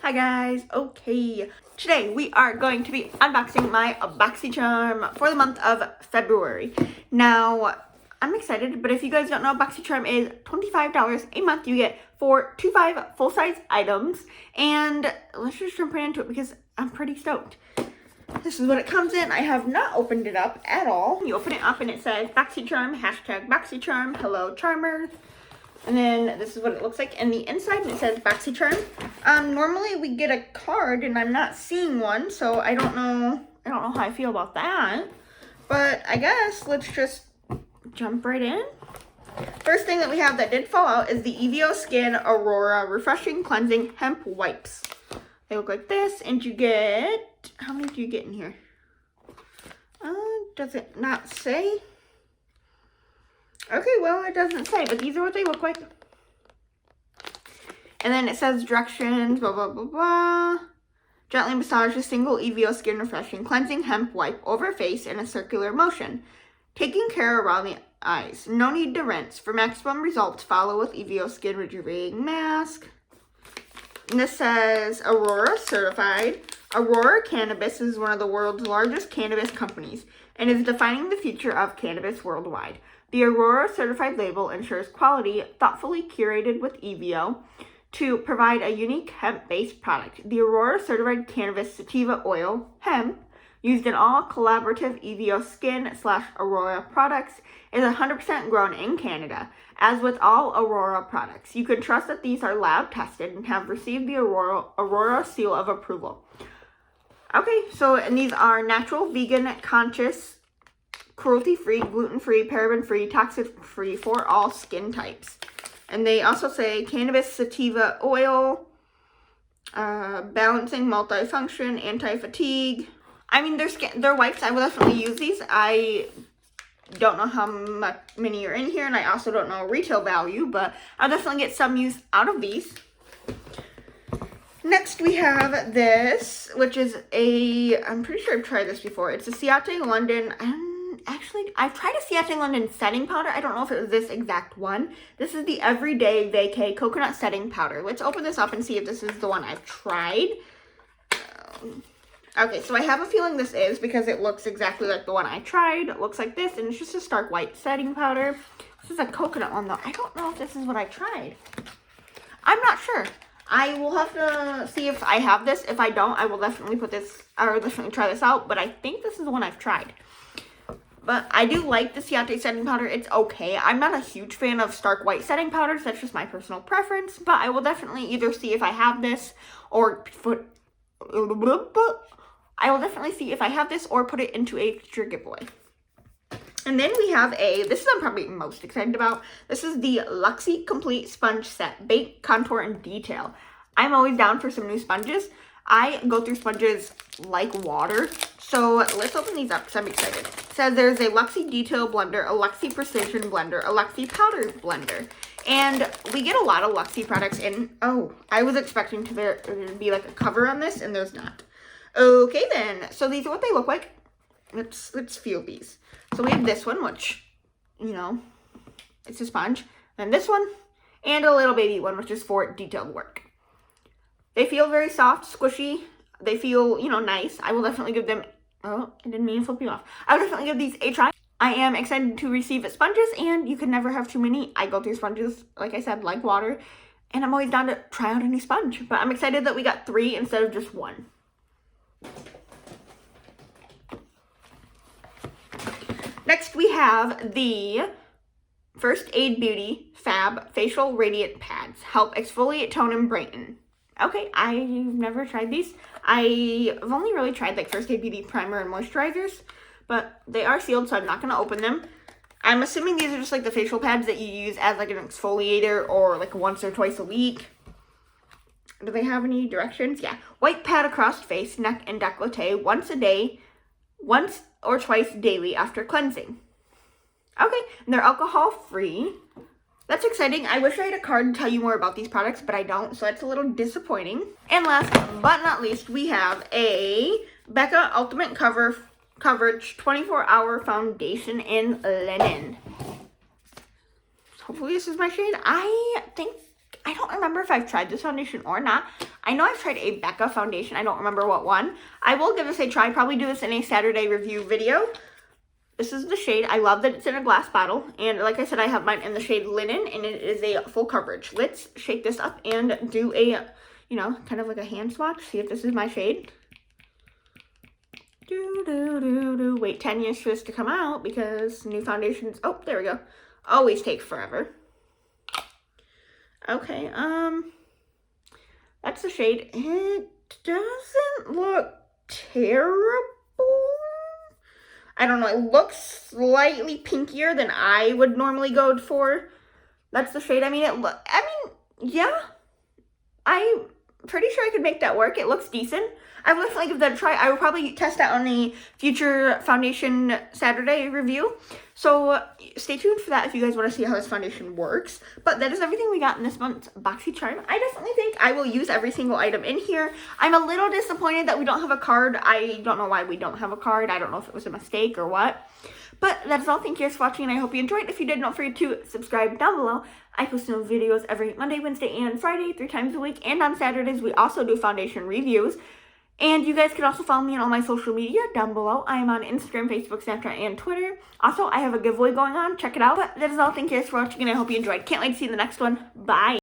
Hi guys, okay. Today we are going to be unboxing my Boxycharm for the month of February. Now, I'm excited, but if you guys don't know, Boxycharm is $25 a month. You get 4 to 5 full-size items, and let's just jump right into it because I'm pretty stoked. This is what it comes in. I have not opened it up at all. You open it up and it says Boxycharm, #Boxycharm, hello charmers. And then this is what it looks like in the inside, and it says Boxycharm. Normally we get a card, and I'm not seeing one, so I don't know how I feel about that. But I guess let's just jump right in. First thing that we have that did fall out is the EVO Skin Aurora Refreshing Cleansing Hemp Wipes. They look like this, and you get, how many do you get in here? Does it not say? Okay, well, it doesn't say, but these are what they look like. And then it says directions, blah, blah, blah, blah. Gently massage a single EVO Skin Refreshing Cleansing Hemp Wipe over face in a circular motion, taking care around the eyes. No need to rinse. For maximum results, follow with EVO Skin Rejuvenating Mask. And this says Aurora Certified. Aurora Cannabis is one of the world's largest cannabis companies and is defining the future of cannabis worldwide. The Aurora Certified label ensures quality, thoughtfully curated with EVO, to provide a unique hemp-based product. The Aurora Certified Cannabis Sativa Oil, hemp, used in all collaborative EVO Skin/Aurora products, is 100% grown in Canada. As with all Aurora products, you can trust that these are lab-tested and have received the Aurora seal of approval. Okay, so and these are natural, vegan, conscious, cruelty-free, gluten-free, paraben-free, toxic-free for all skin types. And they also say cannabis sativa oil, balancing, multifunction, anti-fatigue. I mean, they're wipes. I will definitely use these. I don't know how many are in here, and I also don't know retail value, but I'll definitely get some use out of these. Next, we have this, which is I'm pretty sure I've tried this before. It's a Ciate London, actually, I've tried a Ciate London setting powder. I don't know if it was this exact one. This is the Everyday Vacay Coconut Setting Powder. Let's open this up and see if this is the one I've tried. Okay, so I have a feeling this is because it looks exactly like the one I tried. It looks like this, and it's just a stark white setting powder. This is a coconut one, though. I don't know if this is what I tried. I'm not sure. I will have to see if I have this. If I don't, I will definitely definitely try this out. But I think this is the one I've tried. But I do like the Ciate setting powder. It's okay. I'm not a huge fan of stark white setting powders. That's just my personal preference. But I will definitely either see if I have this or put it into a future giveaway. And then we have this is I'm probably most excited about. This is the Luxie Complete Sponge Set, Bake, Contour, and Detail. I'm always down for some new sponges. I go through sponges like water. So let's open these up because I'm excited. It says there's a Luxie Detail Blender, a Luxie Precision Blender, a Luxie Powder Blender. And we get a lot of Luxie products in. Oh, I was expecting there to be like a cover on this, and there's not. Okay then, so these are what they look like. Let's feel these. So we have this one, which, you know, it's a sponge. Then this one, and a little baby one, which is for detailed work. They feel very soft, squishy. They feel, you know, nice. I will definitely give them, oh, I didn't mean to flip you off. I will definitely give these a try. I am excited to receive sponges, and you can never have too many. I go through sponges, like I said, like water, and I'm always down to try out a new sponge. But I'm excited that we got 3 instead of just 1. Next, we have the First Aid Beauty Fab Facial Radiant Pads. Help exfoliate, tone, and brighten. Okay, I've never tried these. I've only really tried like First Aid Beauty primer and moisturizers, but they are sealed, so I'm not going to open them. I'm assuming these are just like the facial pads that you use as like an exfoliator or like once or twice a week. Do they have any directions? Yeah. White pad across face, neck, and décolleté once a day, once or twice daily after cleansing. Okay, and they're alcohol-free. That's exciting. I wish I had a card to tell you more about these products, but I don't, so that's a little disappointing. And last but not least, we have a Becca Ultimate Coverage 24-Hour Foundation in Linen. Hopefully this is my shade. I think I don't remember if I've tried this foundation or not. I know I've tried a Becca foundation. I don't remember what one. I will give this a try. Probably do this in a Saturday review video. This is the shade. I love that it's in a glass bottle. And like I said, I have mine in the shade Linen, and it is a full coverage. Let's shake this up and do a, you know, kind of like a hand swatch. See if this is my shade. Wait 10 years for this to come out because new foundations, oh, there we go, always take forever. Okay, that's the shade. It doesn't look terrible. I don't know, it looks slightly pinkier than I would normally go for. That's the shade. I mean, yeah, I'm pretty sure I could make that work. It looks decent. I will definitely give that a try. I will probably test that on a future foundation Saturday review. So stay tuned for that if you guys want to see how this foundation works. But that is everything we got in this month's Boxycharm. I definitely think I will use every single item in here. I'm a little disappointed that we don't have a card. I don't know why we don't have a card. I don't know if it was a mistake or what. But that's all. Thank you guys for watching, and I hope you enjoyed. If you did, don't forget to subscribe down below. I post new videos every Monday, Wednesday, and Friday, 3 times a week. And on Saturdays, we also do foundation reviews. And you guys can also follow me on all my social media down below. I am on Instagram, Facebook, Snapchat, and Twitter. Also, I have a giveaway going on. Check it out. But that is all. Thank you guys for watching, and I hope you enjoyed. Can't wait to see you in the next one. Bye.